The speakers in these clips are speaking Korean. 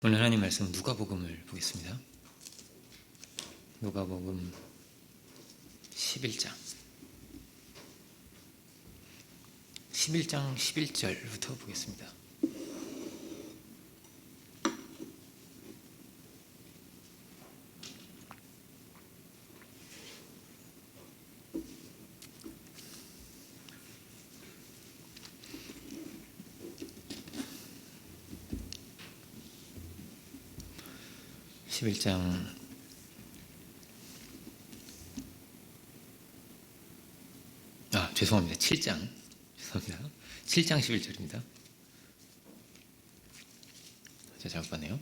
오늘 하나님 말씀 누가복음을 보겠습니다. 누가복음 11장 11절부터 보겠습니다. 죄송합니다. 7장 11절입니다. 제가 잘못 봤네요.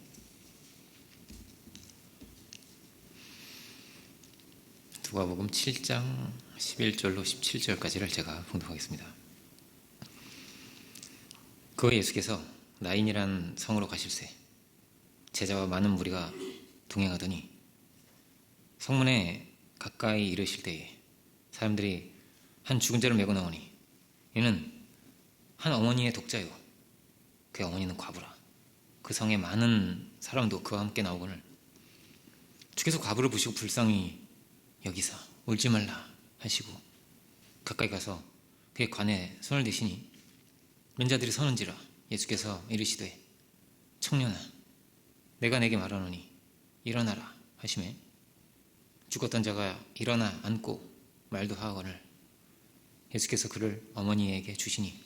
누가복음 7장 11절로 17절까지를 제가 봉독하겠습니다. 그 예수께서 나인이란 성으로 가실새 제자와 많은 무리가 동행하더니 성문에 가까이 이르실 때에 사람들이 한 죽은 자를 메고 나오니 이는 한 어머니의 독자요 그의 어머니는 과부라. 그 성에 많은 사람도 그와 함께 나오거늘 주께서 과부를 보시고 불쌍히 여기사 울지 말라 하시고 가까이 가서 그의 관에 손을 대시니 맨자들이 서는지라. 예수께서 이르시되 청년아 내가 내게 말하노니 일어나라 하시매 죽었던 자가 일어나 앉고 말도 하거늘 예수께서 그를 어머니에게 주시니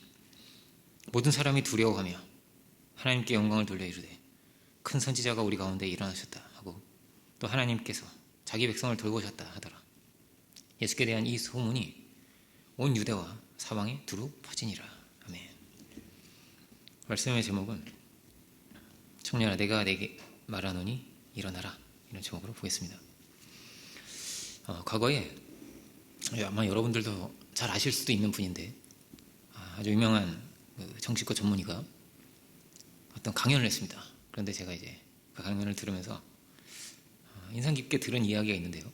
모든 사람이 두려워하며 하나님께 영광을 돌려 이르되 큰 선지자가 우리 가운데 일어나셨다 하고 또 하나님께서 자기 백성을 돌보셨다 하더라. 예수께 대한 이 소문이 온 유대와 사방에 두루 퍼지니라. 아멘. 말씀의 제목은 청년아 내가 내게 말하노니 일어나라, 이런 제목으로 보겠습니다. 과거에 아마 여러분들도 잘 아실 수도 있는 분인데 아주 유명한 정신과 전문의가 어떤 강연을 했습니다. 그런데 제가 이제 그 강연을 들으면서 인상 깊게 들은 이야기가 있는데요.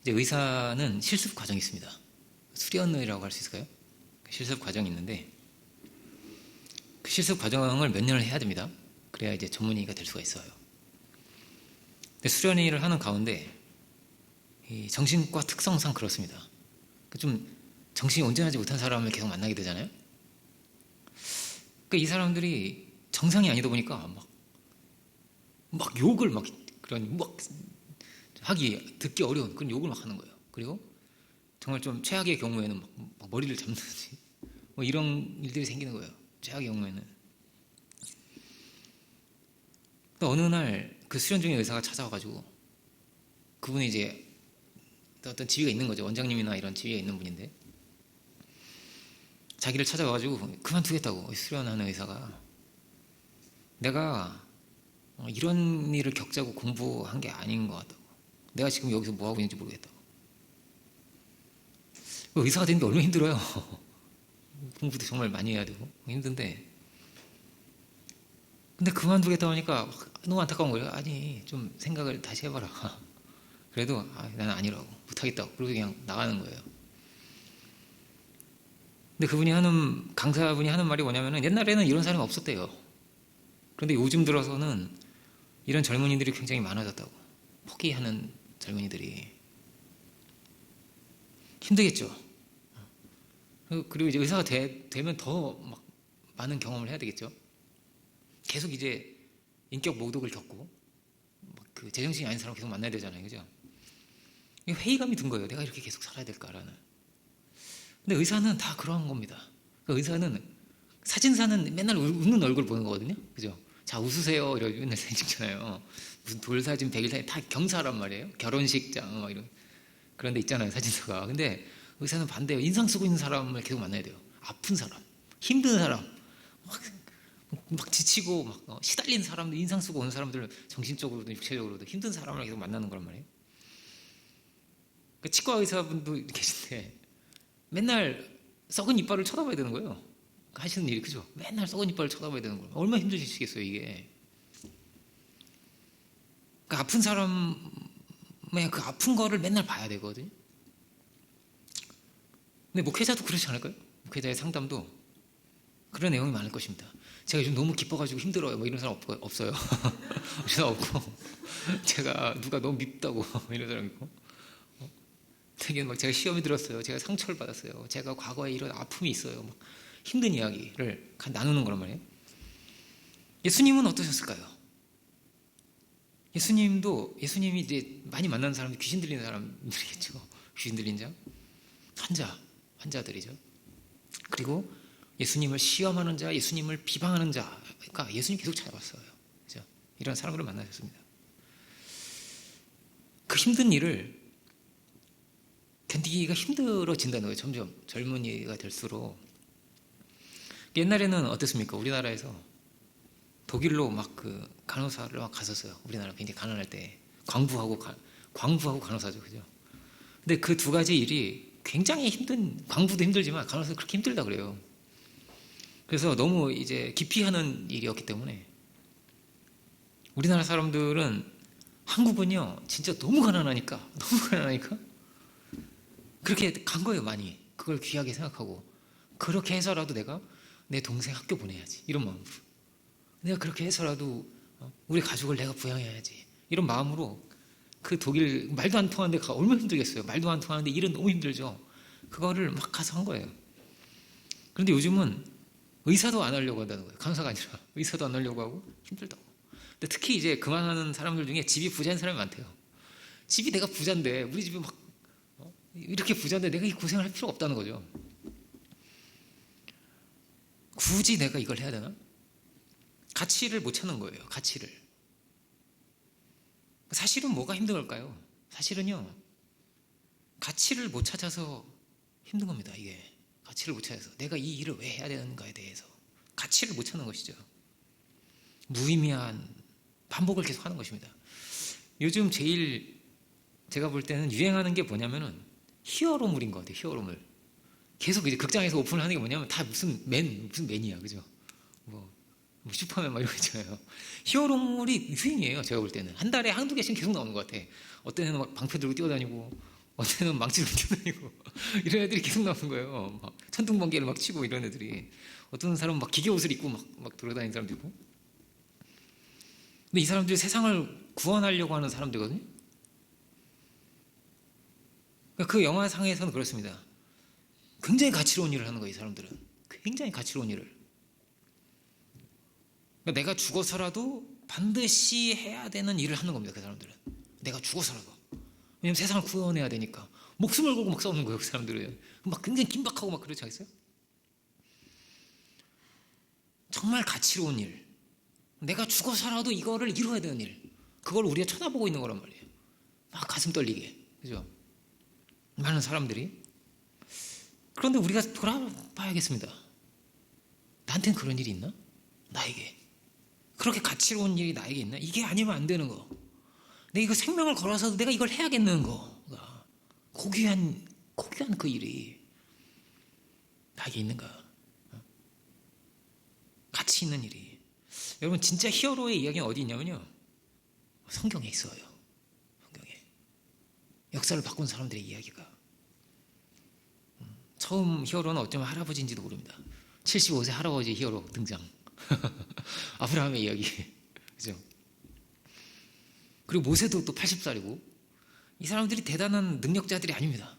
이제 의사는 실습 과정이 있습니다. 수련이라고 할 수 있을까요? 실습 과정이 있는데 그 실습 과정을 몇 년을 해야 됩니다. 그래야 이제 전문의가 될 수가 있어요. 근데 수련의를 하는 가운데 이 정신과 특성상 그렇습니다. 좀 정신이 온전하지 못한 사람을 계속 만나게 되잖아요. 그러니까 이 사람들이 정상이 아니다 보니까 막 욕을 하기 듣기 어려운 그런 욕을 막 하는 거예요. 그리고 정말 좀 최악의 경우에는 막 머리를 잡는지 이런 일들이 생기는 거예요. 최악의 경우에는. 또 어느 날 그 수련 중에 의사가 찾아와가지고 그분이 이제 어떤 지위가 있는 거죠. 원장님이나 이런 지위가 있는 분인데 자기를 찾아와가지고 그만두겠다고. 수련하는 의사가 내가 이런 일을 겪자고 공부한 게 아닌 것 같다고. 내가 지금 여기서 뭐하고 있는지 모르겠다고. 의사가 되는 게 얼마나 힘들어요. 공부도 정말 많이 해야 되고 힘든데 근데 그만두겠다고 하니까 너무 안타까운 거예요. 아니 좀 생각을 다시 해봐라. 그래도 나는 아니라고, 못하겠다고, 그러고 그냥 나가는 거예요. 근데 강사분이 하는 말이 뭐냐면은 옛날에는 이런 사람이 없었대요. 그런데 요즘 들어서는 이런 젊은이들이 굉장히 많아졌다고. 포기하는 젊은이들이. 힘들겠죠. 그리고 이제 의사가 되면 더 막 많은 경험을 해야 되겠죠. 계속 이제 인격 모독을 겪고 그 제정신이 아닌 사람 계속 만나야 되잖아요. 그죠? 회의감이 든 거예요. 내가 이렇게 계속 살아야 될까라는. 근데 의사는 다 그러한 겁니다. 그러니까 의사는, 사진사는 맨날 웃는 얼굴 보는 거거든요. 그죠? 자, 웃으세요. 이러고 맨날 사진 찍잖아요. 무슨 돌사진, 백일사진 다 경사란 말이에요. 결혼식장, 이런. 그런 데 있잖아요. 사진사가. 근데 의사는 반대예요. 인상 쓰고 있는 사람을 계속 만나야 돼요. 아픈 사람, 힘든 사람, 막 지치고, 시달린 사람들, 인상 쓰고 오는 사람들, 정신적으로도 육체적으로도 힘든 사람을 계속 만나는 거란 말이에요. 그 치과 의사분도 계신데 맨날 썩은 이빨을 쳐다봐야 되는 거예요. 하시는 일이. 그죠? 맨날 썩은 이빨을 쳐다봐야 되는 거예요. 얼마나 힘드시겠어요 이게. 그 아픈 사람의 그 아픈 거를 맨날 봐야 되거든요. 근데 목회자도 그렇지 않을까요? 목회자의 상담도 그런 내용이 많을 것입니다. 제가 요즘 너무 기뻐가지고 힘들어요. 뭐 이런 사람 없어요. 저는 없고, 제가 누가 너무 밉다고 이런 사람 있고, 되게 막 제가 시험이 들었어요. 제가 상처를 받았어요. 제가 과거에 이런 아픔이 있어요. 막 힘든 이야기를 나누는 거란 말이에요. 예수님은 어떠셨을까요? 예수님이 이제 많이 만나는 사람이 귀신 들리는 사람들이겠죠. 귀신 들린 자, 환자들이죠. 그리고 예수님을 시험하는 자, 예수님을 비방하는 자, 그러니까 예수님 계속 찾아왔어요. 그죠? 이런 사람들을 만나셨습니다. 그 힘든 일을 견디기가 힘들어진다는 거예요. 점점 젊은이가 될수록. 옛날에는 어땠습니까? 우리나라에서 독일로 막 그 간호사를 막 갔었어요. 우리나라 굉장히 가난할 때 광부하고 간호사죠, 그죠? 근데 그 두 가지 일이 굉장히 광부도 힘들지만 간호사도 그렇게 힘들다 그래요. 그래서 너무 이제 기피하는 일이었기 때문에 우리나라 사람들은 한국은요 진짜 너무 가난하니까 그렇게 간 거예요. 많이 그걸 귀하게 생각하고 그렇게 해서라도 내가 내 동생 학교 보내야지 이런 마음으로, 내가 그렇게 해서라도 우리 가족을 내가 부양해야지 이런 마음으로 그 독일 말도 안 통하는데 얼마나 힘들겠어요. 말도 안 통하는데 일은 너무 힘들죠. 그거를 막 가서 한 거예요. 그런데 요즘은 의사도 안 하려고 한다는 거예요. 간호사가 아니라 의사도 안 하려고 하고 힘들다고. 근데 특히 이제 그만하는 사람들 중에 집이 부자인 사람이 많대요. 집이 내가 부자인데 우리 집이 막 이렇게 부자인데 내가 이 고생을 할 필요가 없다는 거죠. 굳이 내가 이걸 해야 되나? 가치를 못 찾는 거예요. 가치를. 사실은 뭐가 힘든 걸까요? 사실은요, 가치를 못 찾아서 힘든 겁니다. 이게 가치를 못 찾아서 내가 이 일을 왜 해야 되는가에 대해서 가치를 못 찾는 것이죠. 무의미한 반복을 계속 하는 것입니다. 요즘 제일 제가 볼 때는 유행하는 게 뭐냐면은 히어로물인 것 같아요. 히어로물. 계속 이제 극장에서 오픈을 하는 게 뭐냐면 다 무슨 맨이야, 그죠? 뭐 슈퍼맨 막 이런 거 있잖아요. 히어로물이 유행이에요. 제가 볼 때는 한 달에 한두 개씩 계속 나오는 것 같아. 어떤 애는 막 방패 들고 뛰어다니고, 어떤 애는 망치 들고 뛰어다니고 이런 애들이 계속 나오는 거예요. 막 천둥번개를 막 치고 이런 애들이. 어떤 사람은 막 기계 옷을 입고 막 돌아다니는 사람도 있고. 근데 이 사람들이 세상을 구원하려고 하는 사람들이거든요. 그러니까 그 영화상에서는 그렇습니다. 굉장히 가치로운 일을 하는 거예요. 이 사람들은 굉장히 가치로운 일을. 그러니까 내가 죽어서라도 반드시 해야 되는 일을 하는 겁니다. 그 사람들은 내가 죽어서라도. 왜냐면 세상을 구원해야 되니까 목숨을 걸고 막 싸우는 거예요. 그 사람들은 막 굉장히 긴박하고 막 그렇지 않겠어요? 정말 가치로운 일, 내가 죽어서라도 이거를 이루어야 되는 일, 그걸 우리가 쳐다보고 있는 거란 말이에요. 막 가슴 떨리게, 그죠? 많은 사람들이. 그런데 우리가 돌아봐야겠습니다. 나한테는 그런 일이 있나? 나에게 그렇게 가치로운 일이 나에게 있나? 이게 아니면 안 되는 거, 내가 이거 생명을 걸어서도 내가 이걸 해야겠는 거가 고귀한 그 일이 나에게 있는가? 가치 있는 일이. 여러분, 진짜 히어로의 이야기는 어디 있냐면요, 성경에 있어요. 성경에 역사를 바꾼 사람들의 이야기가. 처음 히어로는 어쩌면 할아버지인지도 모릅니다. 75세 할아버지 히어로 등장. 아브라함의 이야기, 그죠? 그리고 모세도 또 80살이고 이 사람들이 대단한 능력자들이 아닙니다.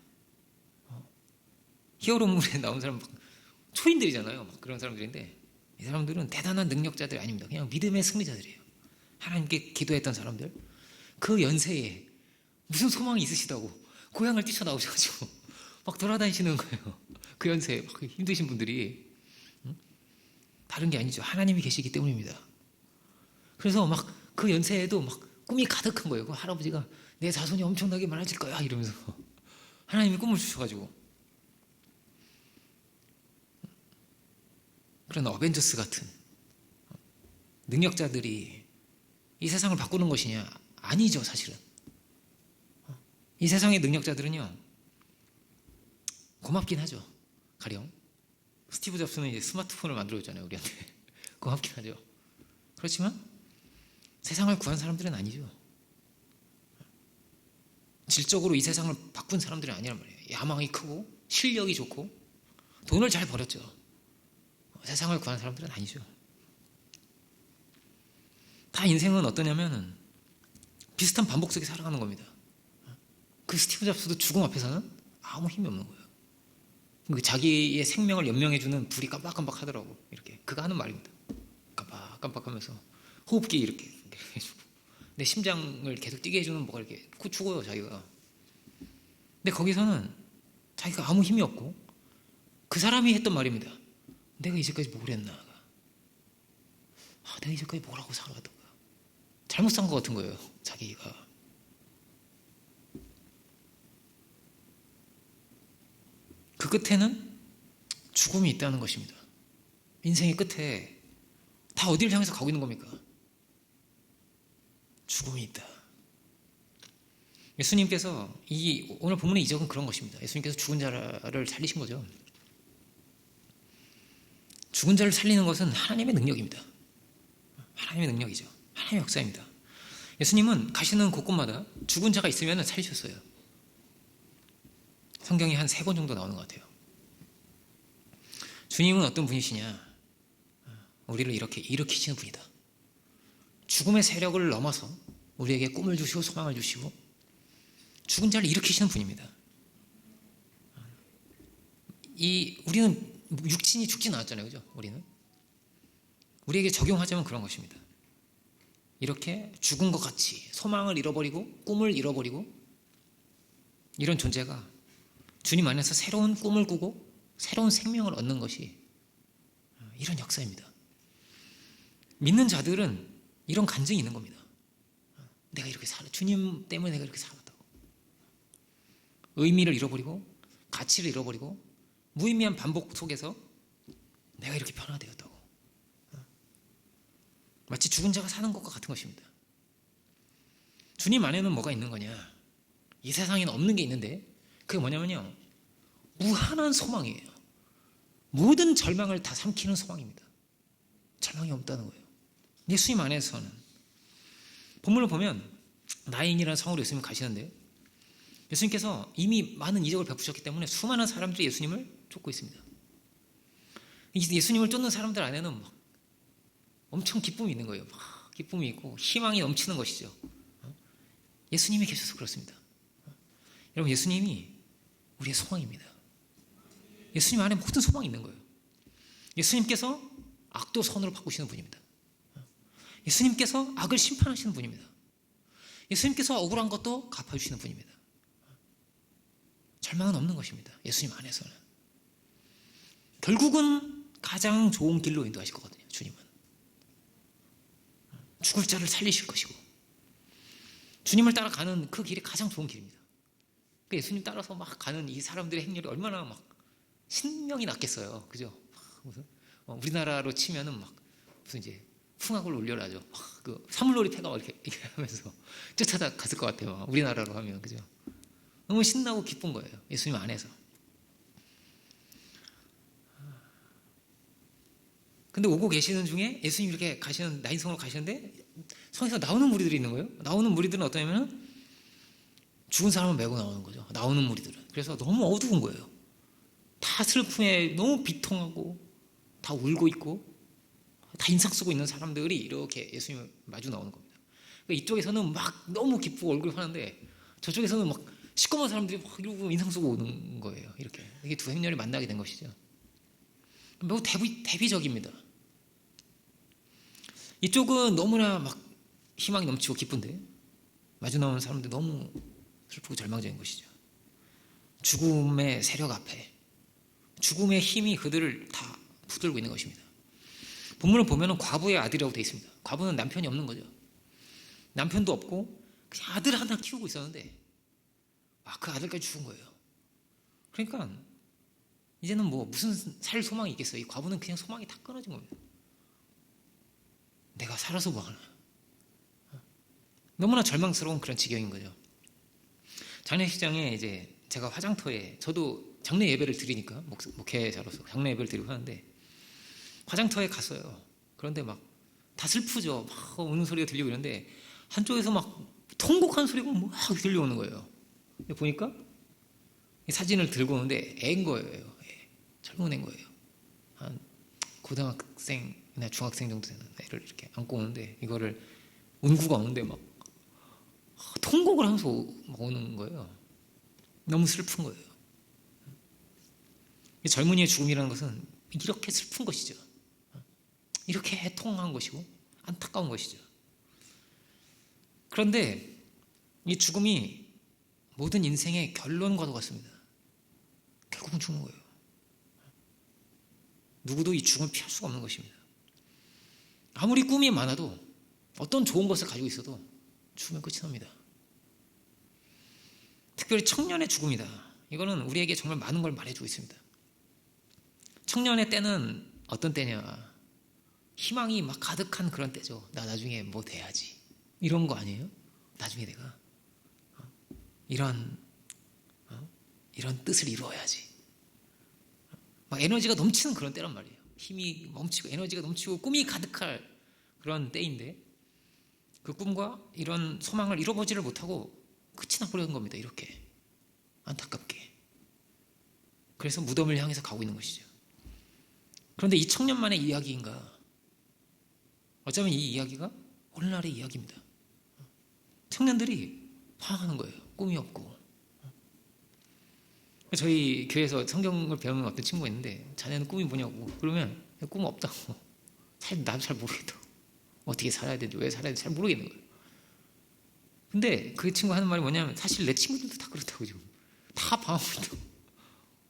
히어로물에 나온 사람 초인들이잖아요. 막 그런 사람들인데 이 사람들은 대단한 능력자들이 아닙니다. 그냥 믿음의 승리자들이에요. 하나님께 기도했던 사람들. 그 연세에 무슨 소망이 있으시다고 고향을 뛰쳐나오셔가지고 막 돌아다니시는 거예요. 그 연세에 막 힘드신 분들이. 다른 게 아니죠. 하나님이 계시기 때문입니다. 그래서 막 그 연세에도 막 꿈이 가득한 거예요. 그 할아버지가 내 자손이 엄청나게 많아질 거야 이러면서 하나님이 꿈을 주셔가지고. 그런 어벤져스 같은 능력자들이 이 세상을 바꾸는 것이냐? 아니죠, 사실은. 이 세상의 능력자들은요, 고맙긴 하죠. 가령 스티브 잡스는 이제 스마트폰을 만들어줬잖아요, 우리한테. 고맙긴 하죠. 그렇지만 세상을 구한 사람들은 아니죠. 질적으로 이 세상을 바꾼 사람들은 아니란 말이에요. 야망이 크고 실력이 좋고 돈을 잘 벌었죠. 세상을 구한 사람들은 아니죠. 다 인생은 어떠냐면은 비슷한 반복 속에 살아가는 겁니다. 그 스티브 잡스도 죽음 앞에서는 아무 힘이 없는 거예요. 자기의 생명을 연명해주는 불이 깜빡깜빡 하더라고. 이렇게 그가 하는 말입니다. 깜빡깜빡하면서 호흡기 이렇게 해주고 내 심장을 계속 뛰게 해주는 뭐가 이렇게 죽어요 자기가. 근데 거기서는 자기가 아무 힘이 없고 그 사람이 했던 말입니다. 내가 이제까지 뭘 했나? 내가 이제까지 뭘 하고 살아왔던 거야? 잘못 산 것 같은 거예요 자기가. 그 끝에는 죽음이 있다는 것입니다. 인생의 끝에 다 어디를 향해서 가고 있는 겁니까? 죽음이 있다. 예수님께서 오늘 본문의 이적은 그런 것입니다. 예수님께서 죽은 자를 살리신 거죠. 죽은 자를 살리는 것은 하나님의 능력입니다. 하나님의 능력이죠. 하나님의 역사입니다. 예수님은 가시는 곳곳마다 죽은 자가 있으면 살리셨어요. 성경이 한 3번 정도 나오는 것 같아요. 주님은 어떤 분이시냐? 우리를 이렇게 일으키시는 분이다. 죽음의 세력을 넘어서 우리에게 꿈을 주시고 소망을 주시고 죽은 자를 일으키시는 분입니다. 우리는 육신이 죽진 않았잖아요. 그죠? 우리에게 적용하자면 그런 것입니다. 이렇게 죽은 것 같이 소망을 잃어버리고 꿈을 잃어버리고 이런 존재가 주님 안에서 새로운 꿈을 꾸고 새로운 생명을 얻는 것이 이런 역사입니다. 믿는 자들은 이런 간증이 있는 겁니다. 내가 이렇게 주님 때문에 내가 이렇게 살았다고. 의미를 잃어버리고 가치를 잃어버리고 무의미한 반복 속에서 내가 이렇게 변화되었다고. 마치 죽은 자가 사는 것과 같은 것입니다. 주님 안에는 뭐가 있는 거냐? 이 세상에는 없는 게 있는데 그게 뭐냐면요, 무한한 소망이에요. 모든 절망을 다 삼키는 소망입니다. 절망이 없다는 거예요. 예수님 안에서는. 본문을 보면 나인이라는 성으로 예수님 가시는데 예수님께서 이미 많은 이적을 베푸셨기 때문에 수많은 사람들이 예수님을 쫓고 있습니다. 예수님을 쫓는 사람들 안에는 막 엄청 기쁨이 있는 거예요. 막 기쁨이 있고 희망이 넘치는 것이죠. 예수님이 계셔서 그렇습니다. 여러분, 예수님이 우리의 소망입니다. 예수님 안에 모든 소망이 있는 거예요. 예수님께서 악도 선으로 바꾸시는 분입니다. 예수님께서 악을 심판하시는 분입니다. 예수님께서 억울한 것도 갚아주시는 분입니다. 절망은 없는 것입니다. 예수님 안에서는. 결국은 가장 좋은 길로 인도하실 거거든요. 주님은 죽을 자를 살리실 것이고 주님을 따라가는 그 길이 가장 좋은 길입니다. 예수님 따라서 막 가는 이 사람들의 행렬이 얼마나 막 신명이 났겠어요. 그죠? 무슨 우리나라로 치면은 막 무슨 이제 풍악을 울려라죠. 그 사물놀이 패가 이렇게 하면서 쫓아다 갔을 것 같아요. 우리나라로 하면. 그죠? 너무 신나고 기쁜 거예요. 예수님 안에서. 근데 오고 계시는 중에 예수님 이렇게 가시는, 나인성으로 가시는데 성에서 나오는 무리들이 있는 거예요. 나오는 무리들은 어떠냐면 죽은 사람을 메고 나오는 거죠. 나오는 무리들은. 그래서 너무 어두운 거예요. 다 슬픔에 너무 비통하고 다 울고 있고 다 인상 쓰고 있는 사람들이 이렇게 예수님을 마주 나오는 겁니다. 그러니까 이쪽에서는 막 너무 기쁘고 얼굴이 환한데 저쪽에서는 막 시꺼먼 사람들이 막 이러고 인상 쓰고 오는 거예요. 이렇게. 이게 두 행렬이 만나게 된 것이죠. 매우 대비적입니다. 이쪽은 너무나 막 희망이 넘치고 기쁜데 마주 나오는 사람들 너무 슬프고 절망적인 것이죠. 죽음의 세력 앞에 죽음의 힘이 그들을 다 붙들고 있는 것입니다. 본문을 보면 과부의 아들이라고 되어 있습니다. 과부는 남편이 없는 거죠. 남편도 없고 그냥 아들 하나 키우고 있었는데 그 아들까지 죽은 거예요. 그러니까 이제는 뭐 무슨 살 소망이 있겠어요. 이 과부는 그냥 소망이 다 끊어진 겁니다. 내가 살아서 뭐 하나. 너무나 절망스러운 그런 지경인 거죠. 장례식장에 이제 제가 화장터에, 저도 장례 예배를 드리니까 목회자로서 장례 예배를 드리고 하는데 화장터에 갔어요. 그런데 막 다 슬프죠. 막 우는 소리가 들리고 이런데 한쪽에서 막 통곡한 소리가 막 들려오는 거예요. 근데 보니까 이 사진을 들고 오는데 애인 거예요. 젊은 애인 거예요. 한 고등학생이나 중학생 정도 되는 애를 이렇게 안고 오는데 이거를 운구가 오는데 막 통곡을 하면서 오는 거예요. 너무 슬픈 거예요. 젊은이의 죽음이라는 것은 이렇게 슬픈 것이죠. 이렇게 해통한 것이고 안타까운 것이죠. 그런데 이 죽음이 모든 인생의 결론과도 같습니다. 결국은 죽는 거예요. 누구도 이 죽음을 피할 수가 없는 것입니다. 아무리 꿈이 많아도 어떤 좋은 것을 가지고 있어도 죽으면 끝이 납니다. 특별히 청년의 죽음이다. 이거는 우리에게 정말 많은 걸 말해주고 있습니다. 청년의 때는 어떤 때냐? 희망이 막 가득한 그런 때죠. 나 나중에 뭐 돼야지. 이런 거 아니에요? 나중에 내가 이런 뜻을 이루어야지. 막 에너지가 넘치는 그런 때란 말이에요. 힘이 넘치고 에너지가 넘치고 꿈이 가득할 그런 때인데 그 꿈과 이런 소망을 이뤄보지를 못하고 끝이 나버리는 겁니다. 이렇게 안타깝게. 그래서 무덤을 향해서 가고 있는 것이죠. 그런데 이 청년만의 이야기인가? 어쩌면 이 이야기가 오늘날의 이야기입니다. 청년들이 방황하는 거예요. 꿈이 없고. 저희 교회에서 성경을 배우는 어떤 친구가 있는데 자네는 꿈이 뭐냐고. 그러면 꿈 없다고. 나도 잘 모르겠다고. 어떻게 살아야 되는지 왜 살아야 되는지 잘 모르겠는 거예요. 근데 그 친구 하는 말이 뭐냐면 사실 내 친구들도 다 그렇다고 지금. 다 방황한다고.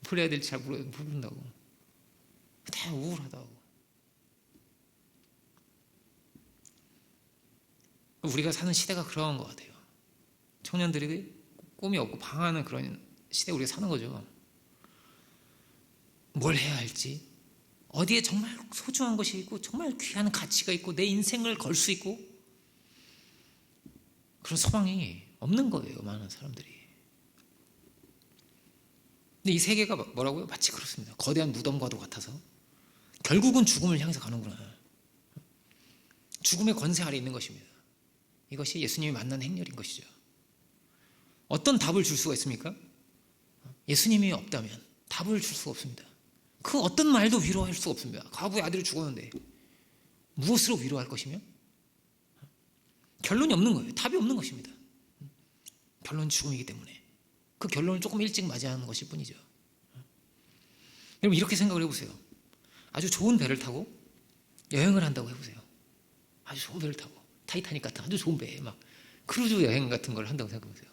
뭘 해야 될지 잘 모른다고. 다 우울하다고. 우리가 사는 시대가 그런 것 같아요. 청년들이 꿈이 없고 방황하는 그런 시대에 우리가 사는 거죠. 뭘 해야 할지, 어디에 정말 소중한 것이 있고 정말 귀한 가치가 있고 내 인생을 걸 수 있고 그런 소망이 없는 거예요. 많은 사람들이. 근데 이 세계가 뭐라고요? 마치 그렇습니다. 거대한 무덤과도 같아서 결국은 죽음을 향해서 가는구나. 죽음의 권세 아래 있는 것입니다. 이것이 예수님이 만난 행렬인 것이죠. 어떤 답을 줄 수가 있습니까? 예수님이 없다면 답을 줄 수가 없습니다. 그 어떤 말도 위로할 수가 없습니다. 과부의 아들이 죽었는데 무엇으로 위로할 것이며? 결론이 없는 거예요. 답이 없는 것입니다. 결론은 죽음이기 때문에 그 결론을 조금 일찍 맞이하는 것일 뿐이죠. 여러분 이렇게 생각을 해보세요. 아주 좋은 배를 타고 여행을 한다고 해보세요. 아주 좋은 배를 타고 타이타닉 같은 아주 좋은 배에 막 크루즈 여행 같은 걸 한다고 생각해보세요.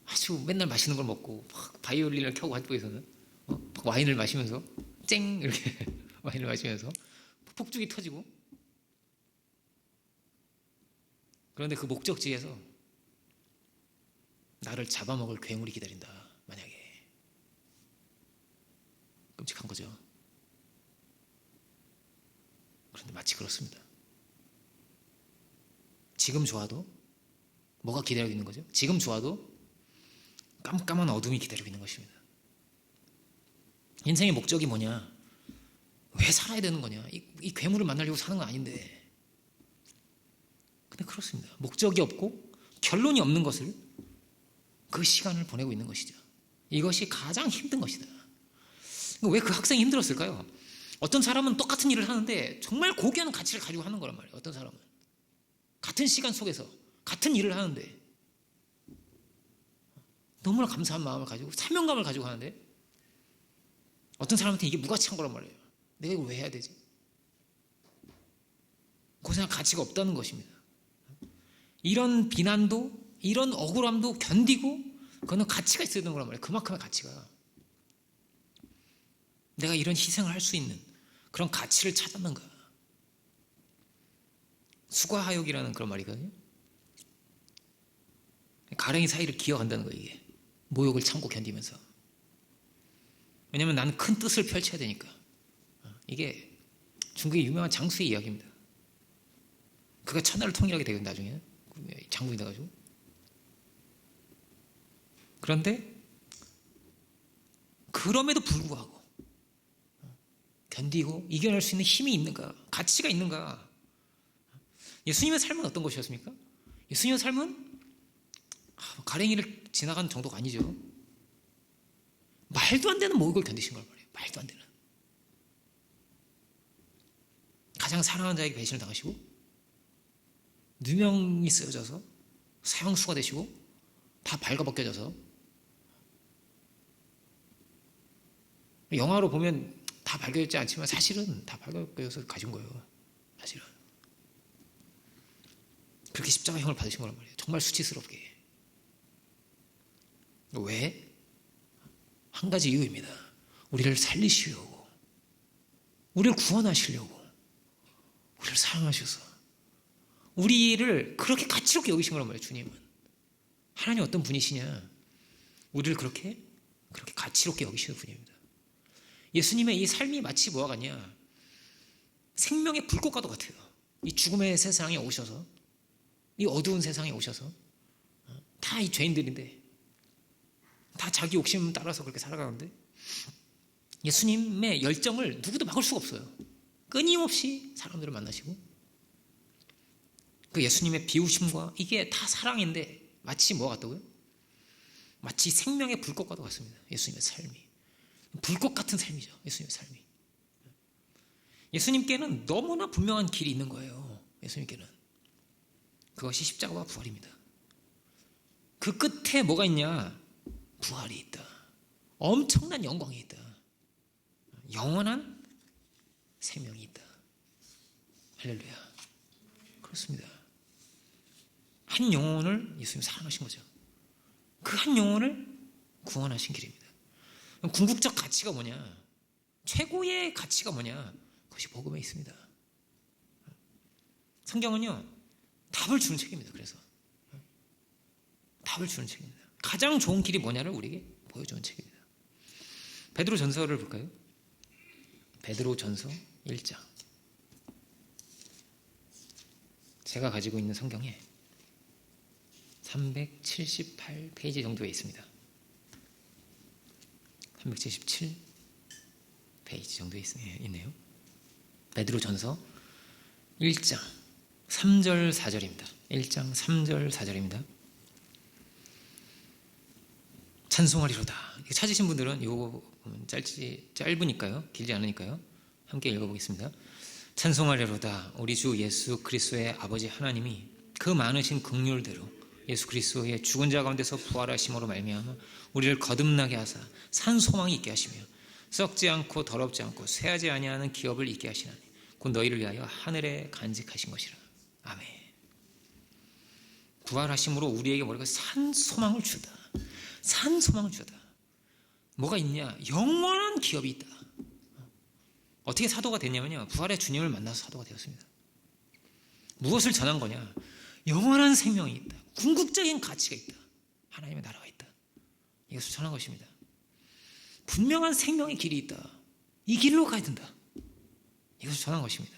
아주 맨날 맛있는 걸 먹고 막 바이올린을 켜고 한쪽에서는 막 와인을 마시면서 쨍 이렇게 와인을 마시면서 폭죽이 터지고 그런데 그 목적지에서 나를 잡아먹을 괴물이 기다린다. 만약에 끔찍한 거죠. 그런데 마치 그렇습니다. 지금 좋아도 뭐가 기다리고 있는 거죠? 지금 좋아도 깜깜한 어둠이 기다리고 있는 것입니다. 인생의 목적이 뭐냐? 왜 살아야 되는 거냐? 이 괴물을 만나려고 사는 건 아닌데. 근데 그렇습니다. 목적이 없고 결론이 없는 것을 그 시간을 보내고 있는 것이죠. 이것이 가장 힘든 것이다. 왜 그 학생이 힘들었을까요? 어떤 사람은 똑같은 일을 하는데 정말 고귀한 가치를 가지고 하는 거란 말이에요. 어떤 사람은 같은 시간 속에서 같은 일을 하는데 너무나 감사한 마음을 가지고 사명감을 가지고 하는데 어떤 사람한테 이게 무가치한 거란 말이에요. 내가 이걸 왜 해야 되지? 그 생각 가치가 없다는 것입니다. 이런 비난도 이런 억울함도 견디고 그거는 가치가 있어야 되는 거란 말이에요. 그만큼의 가치가. 내가 이런 희생을 할 수 있는 그런 가치를 찾았는가. 수과하역이라는 그런 말이거든요. 가랭이 사이를 기어간다는 거예요. 이게 모욕을 참고 견디면서. 왜냐하면 나는 큰 뜻을 펼쳐야 되니까. 이게 중국의 유명한 장수의 이야기입니다. 그가 천하를 통일하게 되거든요. 나중에 장군이 돼가지고. 그런데 그럼에도 불구하고 견디고 이겨낼 수 있는 힘이 있는가, 가치가 있는가. 예수님의 삶은 어떤 것이었습니까? 예수님의 삶은 가랭이를 지나간 정도가 아니죠. 말도 안 되는 모욕을 견디신 걸 말이에요. 말도 안 되는. 가장 사랑하는 자에게 배신을 당하시고 누명이 쓰여져서 사형수가 되시고 다 발가벗겨져서 영화로 보면 다 발견되지 않지만 사실은 다 발견되어서 가진 거예요. 사실은 그렇게 십자가형을 받으신 거란 말이에요. 정말 수치스럽게. 왜? 한 가지 이유입니다. 우리를 살리시려고, 우리를 구원하시려고, 우리를 사랑하셔서 우리를 그렇게 가치롭게 여기신 거란 말이에요. 주님은 하나님 어떤 분이시냐? 우리를 그렇게 가치롭게 여기시는 분입니다. 예수님의 이 삶이 마치 뭐와 같냐? 생명의 불꽃과도 같아요. 이 죽음의 세상에 오셔서, 이 어두운 세상에 오셔서, 다 이 죄인들인데, 다 자기 욕심 따라서 그렇게 살아가는데, 예수님의 열정을 누구도 막을 수가 없어요. 끊임없이 사람들을 만나시고, 그 예수님의 비우심과 이게 다 사랑인데, 마치 뭐가 같다고요? 마치 생명의 불꽃과도 같습니다. 예수님의 삶이. 불꽃 같은 삶이죠. 예수님의 삶이. 예수님께는 너무나 분명한 길이 있는 거예요. 예수님께는. 그것이 십자가와 부활입니다. 그 끝에 뭐가 있냐? 부활이 있다. 엄청난 영광이 있다. 영원한 생명이 있다. 할렐루야. 그렇습니다. 한 영혼을 예수님 사랑하신 거죠. 그 한 영혼을 구원하신 길입니다. 궁극적 가치가 뭐냐? 최고의 가치가 뭐냐? 그것이 복음에 있습니다. 성경은요, 답을 주는 책입니다. 그래서 답을 주는 책입니다. 가장 좋은 길이 뭐냐를 우리에게 보여주는 책입니다. 베드로 전서를 볼까요? 베드로 전서 1장. 제가 가지고 있는 성경에 378페이지 정도에 있습니다. 377페이지 정도에 있네요. 베드로 전서 1장 3절 4절입니다. 1장 3절 4절입니다. 찬송하리로다. 찾으신 분들은 이거 짧으니까요. 길지 않으니까요. 함께 읽어보겠습니다. 찬송하리로다. 우리 주 예수 그리스도의 아버지 하나님이 그 많으신 긍휼대로 예수 그리스도의 죽은 자 가운데서 부활하심으로 말미암아 우리를 거듭나게 하사 산 소망이 있게 하시며 썩지 않고 더럽지 않고 쇠하지 아니하는 기업을 있게 하시나니 곧 너희를 위하여 하늘에 간직하신 것이라. 아멘. 부활하심으로 우리에게 뭐라고 산 소망을 주다. 산 소망을 주다. 뭐가 있냐? 영원한 기업이 있다. 어떻게 사도가 됐냐면요, 부활의 주님을 만나서 사도가 되었습니다. 무엇을 전한 거냐? 영원한 생명이 있다. 궁극적인 가치가 있다. 하나님의 나라가 있다. 이것을 전한 것입니다. 분명한 생명의 길이 있다. 이 길로 가야 된다. 이것을 전한 것입니다.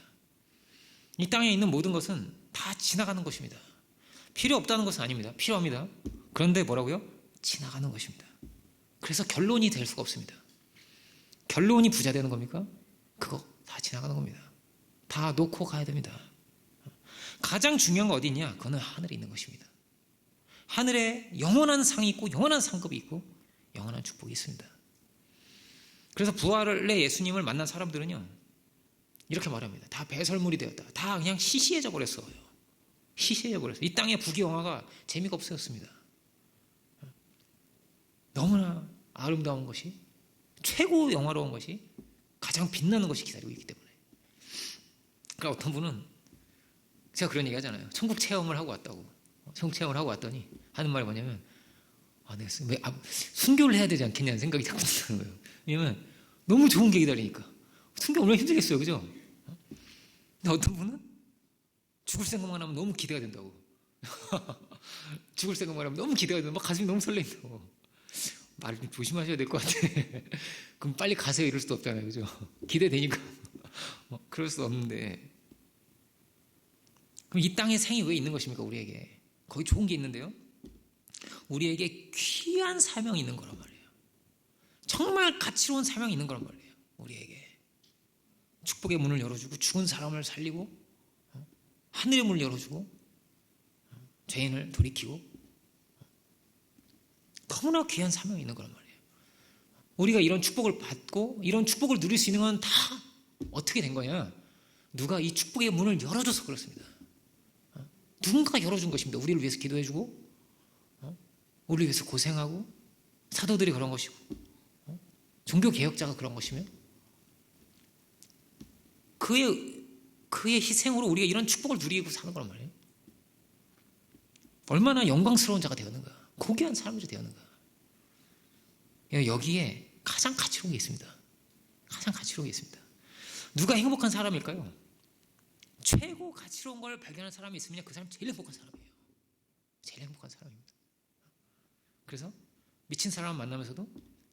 이 땅에 있는 모든 것은 다 지나가는 것입니다. 필요 없다는 것은 아닙니다. 필요합니다. 그런데 뭐라고요? 지나가는 것입니다. 그래서 결론이 될 수가 없습니다. 결론이 부자 되는 겁니까? 그거 다 지나가는 겁니다. 다 놓고 가야 됩니다. 가장 중요한 건 어디 있냐? 그거는 하늘에 있는 것입니다. 하늘에 영원한 상이 있고 영원한 상급이 있고 영원한 축복이 있습니다. 그래서 부활의 예수님을 만난 사람들은요, 이렇게 말합니다. 다 배설물이 되었다. 다 그냥 시시해져 버렸어요. 시시해져 버렸어요. 이 땅의 부귀영화가 재미가 없어졌습니다. 너무나 아름다운 것이, 최고 영화로운 것이, 가장 빛나는 것이 기다리고 있기 때문에. 그러니까 어떤 분은, 제가 그런 얘기 하잖아요. 천국 체험을 하고 왔다고. 천국 체험을 하고 왔더니 하는 말이 뭐냐면, 내가 순교를 해야 되지 않겠냐는 생각이 자꾸 드는 거예요. 왜냐면 너무 좋은 게 기다리니까. 순교 얼마나 힘들겠어요. 그죠? 근데 어떤 분은 죽을 생각만 하면 너무 기대가 된다고. 죽을 생각만 하면 너무 기대가 된다고. 막 가슴이 너무 설레인다고. 말을 좀 조심하셔야 될 것 같아. 그럼 빨리 가세요 이럴 수도 없잖아요. 그죠? 기대되니까. 그럴 수 없는데. 그럼 이 땅에 생이 왜 있는 것입니까? 우리에게. 거기 좋은 게 있는데요. 우리에게 귀한 사명이 있는 거란 말이에요. 정말 가치로운 사명이 있는 거란 말이에요. 우리에게. 축복의 문을 열어주고 죽은 사람을 살리고 하늘의 문을 열어주고 죄인을 돌이키고 너무나 귀한 사명이 있는 거란 말이에요. 우리가 이런 축복을 받고 이런 축복을 누릴 수 있는 건 다 어떻게 된 거냐? 누가 이 축복의 문을 열어줘서 그렇습니다. 누군가가 열어준 것입니다. 우리를 위해서 기도해주고, 우리를 위해서 고생하고, 사도들이 그런 것이고, 종교개혁자가 그런 것이며, 그의 희생으로 우리가 이런 축복을 누리고 사는 거란 말이에요. 얼마나 영광스러운 자가 되었는가, 고귀한 사람이 되었는가. 여기에 가장 가치로운 게 있습니다. 가장 가치로운 게 있습니다. 누가 행복한 사람일까요? 최고 가치로운 걸 발견한 사람이 있으면 그 사람이 제일 행복한 사람이에요. 제일 행복한 사람입니다. 그래서 미친 사람을 만나면서도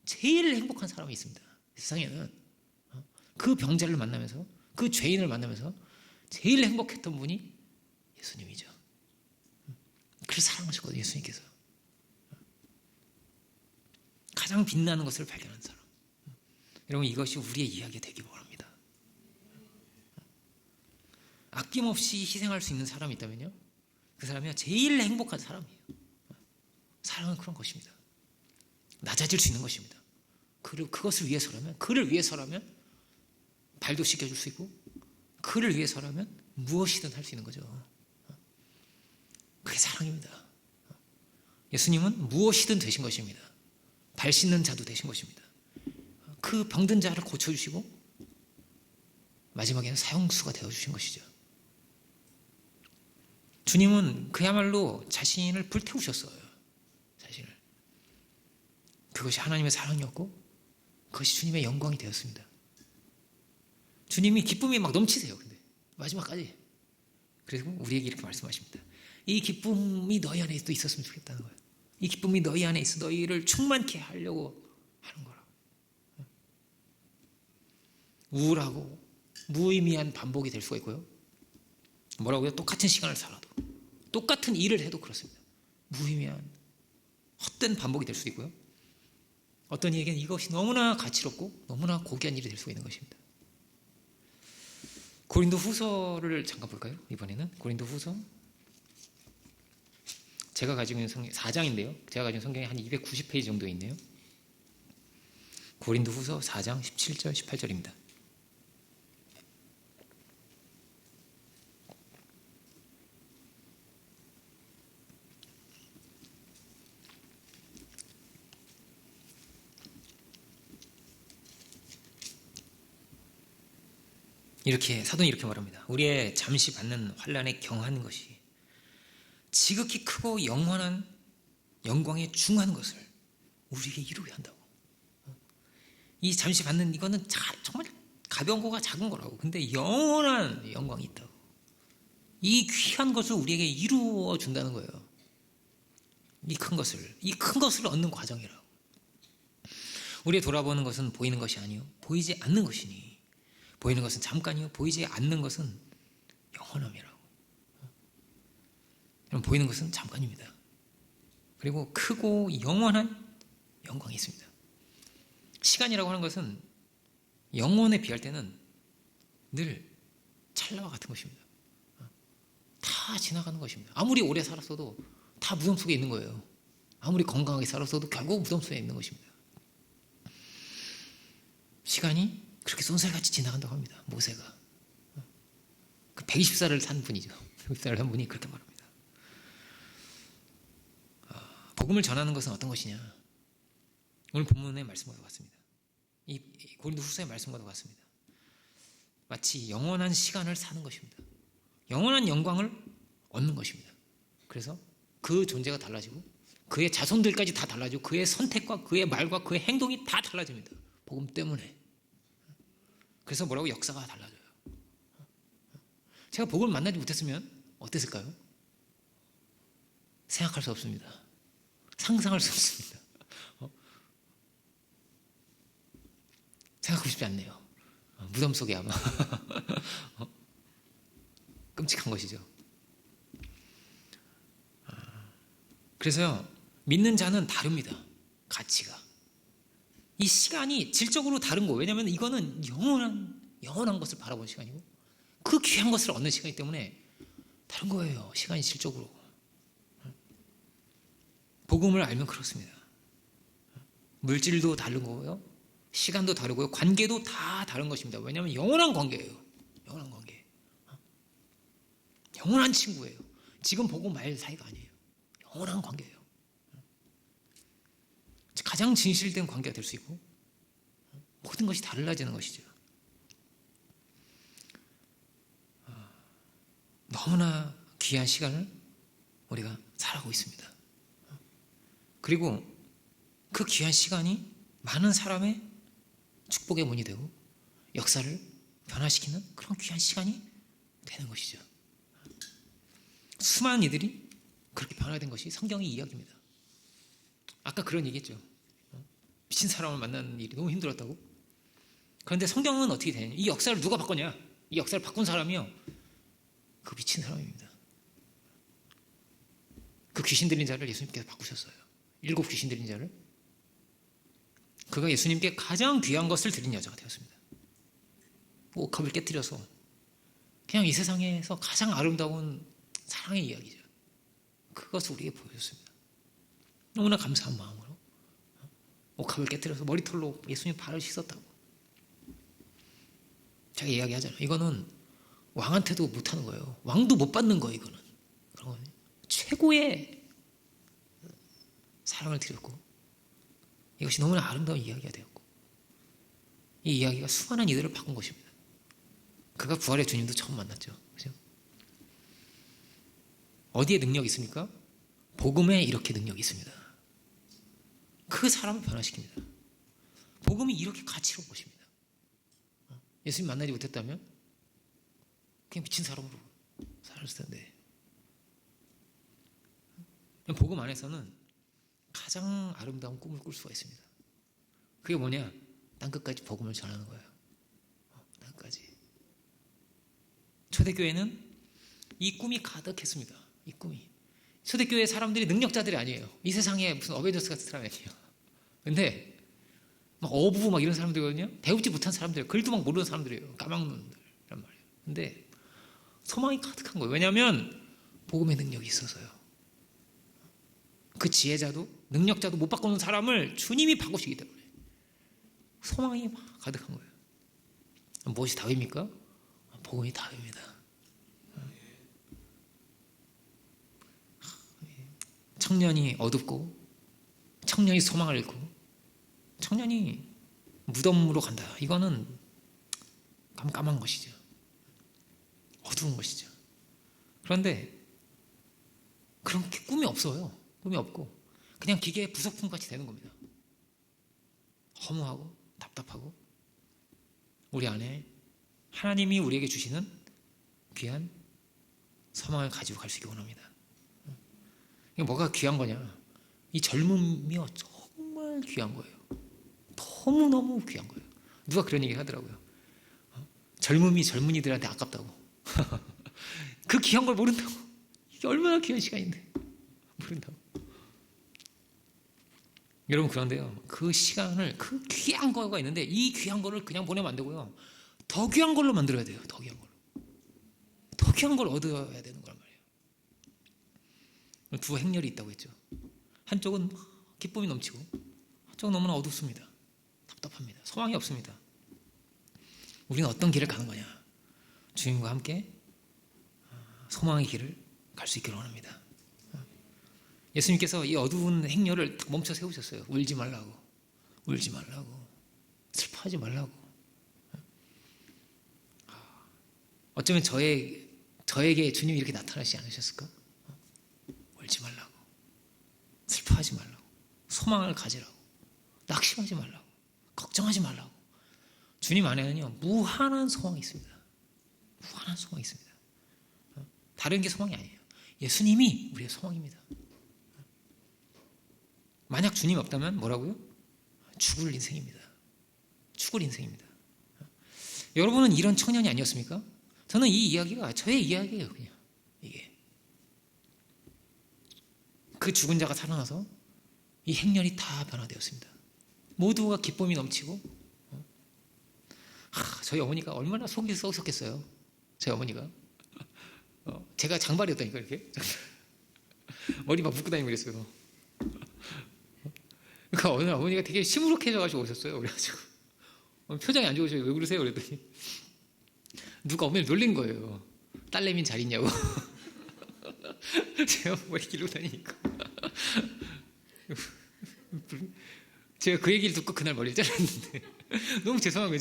제일 행복한 사람이 있습니다. 세상에는 그 병자를 만나면서, 그 죄인을 만나면서 제일 행복했던 분이 예수님이죠. 그를 사랑하셨거든요, 예수님께서. 가장 빛나는 것을 발견한 사람. 여러분, 이것이 우리의 이야기가 되기 바랍니다. 아낌없이 희생할 수 있는 사람이 있다면요, 그 사람이 제일 행복한 사람이에요. 사랑은 그런 것입니다. 낮아질 수 있는 것입니다. 그것을 위해서라면, 그를 위해서라면 발도 씻겨줄 수 있고, 그를 위해서라면 무엇이든 할 수 있는 거죠. 그게 사랑입니다. 예수님은 무엇이든 되신 것입니다. 발 씻는 자도 되신 것입니다. 그 병든 자를 고쳐주시고 마지막에는 사형수가 되어주신 것이죠. 주님은 그야말로 자신을 불태우셨어요. 자신을. 그것이 하나님의 사랑이었고 그것이 주님의 영광이 되었습니다. 주님이 기쁨이 막 넘치세요. 근데 마지막까지. 그래서 우리에게 이렇게 말씀하십니다. 이 기쁨이 너희 안에 또 있었으면 좋겠다는 거예요. 이 기쁨이 너희 안에 있어 너희를 충만케 하려고 하는 거라고. 우울하고 무의미한 반복이 될 수가 있고요. 뭐라고요? 똑같은 시간을 살아도, 똑같은 일을 해도 그렇습니다. 무의미한 헛된 반복이 될 수도 있고요. 어떤 이에게는 이것이 너무나 가치롭고 너무나 고귀한 일이 될 수가 있는 것입니다. 고린도 후서를 잠깐 볼까요? 이번에는 고린도 후서, 제가 가지고 있는 성경 4장인데요. 제가 가지고 있는 성경이 한 290페이지 정도 있네요. 고린도 후서 4장 17절 18절입니다. 사도는 이렇게 말합니다. 우리의 잠시 받는 환난에 경한 것이 지극히 크고 영원한 영광에 중한 것을 우리에게 이루게 한다고. 이 잠시 받는 이거는 정말 가벼운 거가 작은 거라고. 근데 영원한 영광이 있다고. 이 귀한 것을 우리에게 이루어 준다는 거예요. 이 큰 것을 얻는 과정이라고. 우리의 돌아보는 것은 보이는 것이 아니요 보이지 않는 것이니, 보이는 것은 잠깐이요 보이지 않는 것은 영원함이라고. 보이는 것은 잠깐입니다. 그리고 크고 영원한 영광이 있습니다. 시간이라고 하는 것은 영혼에 비할 때는 늘 찰나와 같은 것입니다. 다 지나가는 것입니다. 아무리 오래 살았어도 다 무덤 속에 있는 거예요. 아무리 건강하게 살았어도 결국 무덤 속에 있는 것입니다. 시간이 그렇게 쏜살같이 지나간다고 합니다. 모세가. 그 120살을 산 분이죠. 120살을 산 분이 그렇게 말합니다. 복음을 전하는 것은 어떤 것이냐? 오늘 본문의 말씀과도 같습니다. 이 고린도 후서의 말씀과도 같습니다. 마치 영원한 시간을 사는 것입니다. 영원한 영광을 얻는 것입니다. 그래서 그 존재가 달라지고 그의 자손들까지 다 달라지고 그의 선택과 그의 말과 그의 행동이 다 달라집니다. 복음 때문에. 그래서 뭐라고? 역사가 달라져요. 제가 복음을 만나지 못했으면 어땠을까요? 생각할 수 없습니다. 상상할 수 없습니다. 생각하고 싶지 않네요. 무덤 속에 아마 끔찍한 것이죠. 그래서요, 믿는 자는 다릅니다. 가치가. 이 시간이 질적으로 다른 거예요. 왜냐하면 이거는 영원한 것을 바라보는 시간이고 그 귀한 것을 얻는 시간이기 때문에 다른 거예요. 시간이 질적으로. 복음을 알면 그렇습니다. 물질도 다른 거고요. 시간도 다르고요. 관계도 다 다른 것입니다. 왜냐하면 영원한 관계예요. 영원한 관계. 영원한 친구예요. 지금 보고 말 사이가 아니에요. 영원한 관계예요. 가장 진실된 관계가 될 수 있고 모든 것이 달라지는 것이죠. 너무나 귀한 시간을 우리가 살아가고 있습니다. 그리고 그 귀한 시간이 많은 사람의 축복의 문이 되고 역사를 변화시키는 그런 귀한 시간이 되는 것이죠. 수많은 이들이 그렇게 변화된 것이 성경의 이야기입니다. 아까 그런 얘기했죠. 미친 사람을 만나는 일이 너무 힘들었다고. 그런데 성경은 어떻게 되냐? 이 역사를 누가 바꿨냐? 이 역사를 바꾼 사람이요, 그 미친 사람입니다. 그 귀신 들린 자를 예수님께서 바꾸셨어요. 7 귀신 들린 자를. 그가 예수님께 가장 귀한 것을 드린 여자가 되었습니다. 옥합을 깨뜨려서 그냥 이 세상에서 가장 아름다운 사랑의 이야기죠. 그것을 우리에게 보여줬습니다. 너무나 감사한 마음으로 옥합을 깨뜨려서 머리털로 예수님 발을 씻었다고. 제가 이야기하잖아요. 이거는 왕한테도 못하는 거예요. 왕도 못 받는 거예요. 이거는 그런 거예요. 최고의 사랑을 드렸고, 이것이 너무나 아름다운 이야기가 되었고, 이 이야기가 수많은 이들을 바꾼 것입니다. 그가 부활의 주님도 처음 만났죠. 그죠? 어디에 능력이 있습니까? 복음에 이렇게 능력이 있습니다. 그 사람을 변화시킵니다. 복음이 이렇게 가치로운 것입니다. 예수님 만나지 못했다면 그냥 미친 사람으로 살았을 텐데, 복음 안에서는 가장 아름다운 꿈을 꿀 수가 있습니다. 그게 뭐냐? 땅끝까지 복음을 전하는 거예요. 땅끝까지. 초대교회는 이 꿈이 가득했습니다. 이 꿈이. 초대교회 사람들이 능력자들이 아니에요. 이 세상에 무슨 어벤져스 같은 사람이 아니에요. 근데 막 어부 막 이런 사람들이거든요. 배우지 못한 사람들이에요. 글도 막 모르는 사람들이에요. 까막눈들란 말이에요. 근데 소망이 가득한 거예요. 왜냐하면 복음의 능력이 있어서요. 그 지혜자도 능력자도 못 바꾸는 사람을 주님이 바꾸시기 때문에 소망이 막 가득한 거예요. 무엇이 답입니까? 복음이 답입니다. 청년이 어둡고 청년이 소망을 잃고 청년이 무덤으로 간다. 이거는 깜깜한 것이죠. 어두운 것이죠. 그런데 그런 꿈이 없어요. 꿈이 없고 그냥 기계의 부속품같이 되는 겁니다. 허무하고 답답하고 우리 안에 하나님이 우리에게 주시는 귀한 소망을 가지고 갈 수 있기 원합니다. 이게 뭐가 귀한 거냐? 이 젊음이요, 정말 귀한 거예요. 너무너무 귀한 거예요. 누가 그런 얘기 하더라고요. 젊음이 젊은이들한테 아깝다고. 그 귀한 걸 모른다고. 이게 얼마나 귀한 시간인데 모른다고. 여러분, 그런데요, 그 시간을, 그 귀한 거가 있는데 이 귀한 거를 그냥 보내면 안 되고요, 더 귀한 걸로 만들어야 돼요. 더 귀한 걸로. 더 귀한 걸 얻어야 되는 거란 말이에요. 두 행렬이 있다고 했죠. 한쪽은 기쁨이 넘치고 한쪽은 너무나 어둡습니다. 답답합니다. 소망이 없습니다. 우리는 어떤 길을 가는 거냐? 주님과 함께 소망의 길을 갈 수 있기를 원합니다. 예수님께서 이 어두운 행렬을 딱 멈춰 세우셨어요. 울지 말라고, 울지 말라고, 슬퍼하지 말라고. 어쩌면 저에게 주님이 이렇게 나타나시지 않으셨을까? 울지 말라고, 슬퍼하지 말라고, 소망을 가지라고, 낙심하지 말라고, 걱정하지 말라고. 주님 안에는요, 무한한 소망이 있습니다. 무한한 소망이 있습니다. 다른 게 소망이 아니에요. 예수님이 우리의 소망입니다. 만약 주님이 없다면 뭐라고요? 죽을 인생입니다. 죽을 인생입니다. 여러분은 이런 청년이 아니었습니까? 저는 이 이야기가 저의 이야기예요. 그냥 이게 그 죽은 자가 살아나서 이 행렬이 다 변화되었습니다. 모두가 기쁨이 넘치고, 저희 어머니가 얼마나 속이 썩었겠어요. 저희 어머니가 제가 장발이었다니까, 이렇게 머리 막 묶고 다니고 그랬어요. 그러니까 어느 날 어머니가 되게 시무룩해져가지고 오셨어요. 그래가지고 표정이 안 좋으셔요. 왜 그러세요? 그랬더니 누가 어머니를 놀린 거예요. 딸내미는 잘 있냐고. 제가 왜 길로 다니니까. 제가 그 얘기를 듣고 그날 머리를 잘랐는데 너무 죄송한 거예요.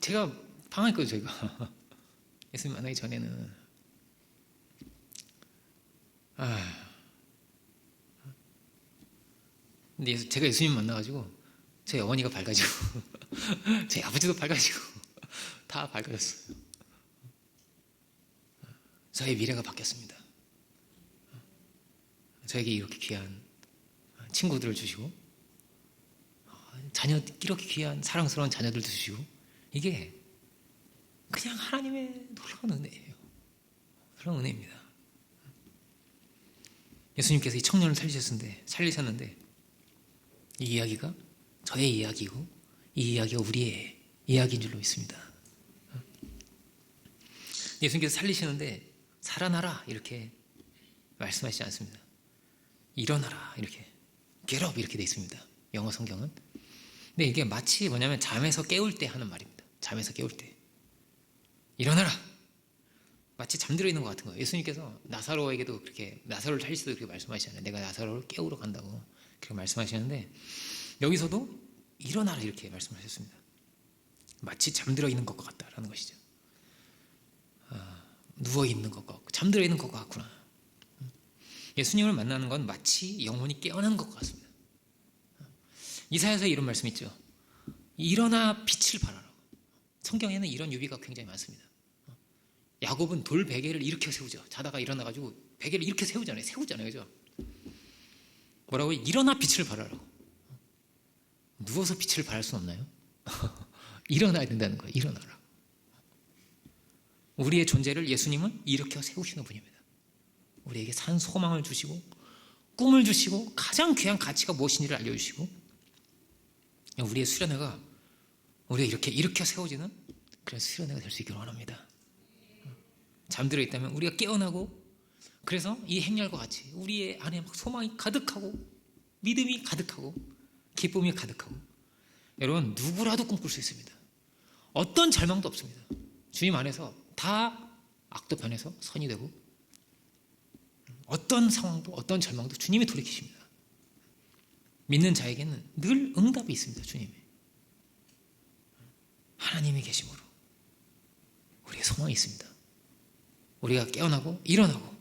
제가 방황했거든요. 저희가 예수님 만나기 전에는 근데 제가 예수님 만나가지고 제 어머니가 밝아지고 제 아버지도 밝아지고 다 밝아졌어요. 저의 미래가 바뀌었습니다. 저에게 이렇게 귀한 친구들을 주시고 이렇게 귀한 사랑스러운 자녀들도 주시고 이게 그냥 하나님의 놀라운 은혜예요. 놀라운 은혜입니다. 예수님께서 이 청년을 살리셨는데 이 이야기가 저의 이야기고 이 이야기가 우리의 이야기인 줄로 믿습니다. 예수님께서 살리시는데 살아나라 이렇게 말씀하시지 않습니다. 일어나라 이렇게 get up 이렇게 돼 있습니다. 영어 성경은. 근데 이게 마치 뭐냐면 잠에서 깨울 때 하는 말입니다. 잠에서 깨울 때 일어나라. 마치 잠들어 있는 것 같은 거예요. 예수님께서 나사로에게도 그렇게 나사로를 살릴 수도 그렇게 말씀하시잖아요. 내가 나사로를 깨우러 간다고 그렇게 말씀하시는데 여기서도 일어나라 이렇게 말씀하셨습니다. 마치 잠들어 있는 것과 같다라는 것이죠. 누워 있는 것과 같고 잠들어 있는 것과 같구나. 예수님을 만나는 건 마치 영혼이 깨어나는 것과 같습니다. 이사야서 이런 말씀 있죠. 일어나 빛을 발하라. 성경에는 이런 유비가 굉장히 많습니다. 야곱은 돌 베개를 일으켜 세우죠. 자다가 일어나가지고 베개를 이렇게 세우잖아요. 그죠? 뭐라고? 일어나 빛을 발하라고. 누워서 빛을 발할 수는 없나요? 일어나야 된다는 거예요. 일어나라. 우리의 존재를 예수님은 일으켜 세우시는 분입니다. 우리에게 산 소망을 주시고 꿈을 주시고 가장 귀한 가치가 무엇인지를 알려주시고 우리의 수련회가 우리가 이렇게 일으켜 세워지는 그런 수련회가 될 수 있기를 원합니다. 잠들어 있다면 우리가 깨어나고 그래서 이 행렬과 같이 우리의 안에 막 소망이 가득하고 믿음이 가득하고 기쁨이 가득하고 여러분 누구라도 꿈꿀 수 있습니다. 어떤 절망도 없습니다. 주님 안에서 다 악도 변해서 선이 되고 어떤 상황도 어떤 절망도 주님이 돌이키십니다. 믿는 자에게는 늘 응답이 있습니다. 주님이 하나님이 계심으로 우리의 소망이 있습니다. 우리가 깨어나고 일어나고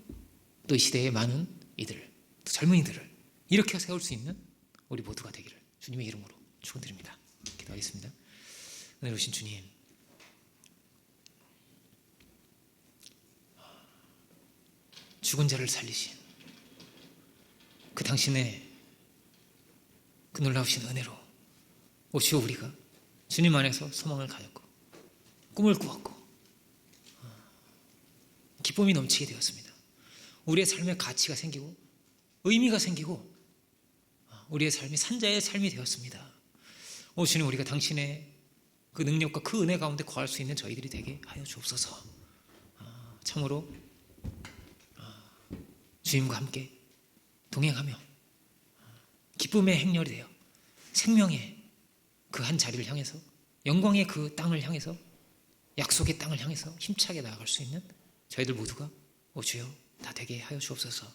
또 이 시대의 많은 이들 또 젊은이들을 일으켜 세울 수 있는 우리 모두가 되기를 주님의 이름으로 축원드립니다. 기도하겠습니다. 은혜로우신 주님, 죽은 자를 살리신 그 당신의 그 놀라우신 은혜로 오시오 우리가 주님 안에서 소망을 가졌고 꿈을 꾸었고 기쁨이 넘치게 되었습니다. 우리의 삶에 가치가 생기고 의미가 생기고 우리의 삶이 산자의 삶이 되었습니다. 오 주님, 우리가 당신의 그 능력과 그 은혜 가운데 거할 수 있는 저희들이 되게 하여 주옵소서. 참으로 주님과 함께 동행하며 기쁨의 행렬이 되어 생명의 그 한 자리를 향해서 영광의 그 땅을 향해서 약속의 땅을 향해서 힘차게 나아갈 수 있는 저희들 모두가 오 주여 다 되게 하여 주옵소서.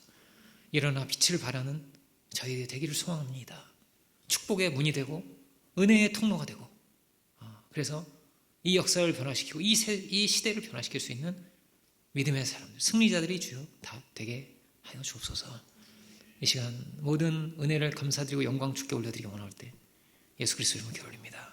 일어나 빛을 발하는 저희들이 되기를 소망합니다. 축복의 문이 되고 은혜의 통로가 되고 그래서 이 역사를 변화시키고 이 시대를 변화시킬 수 있는 믿음의 사람들, 승리자들이 주여 다 되게 하여 주옵소서. 이 시간 모든 은혜를 감사드리고 영광 주께 올려드리기 원할 때 예수 그리스도 이름으로 기도 올립니다.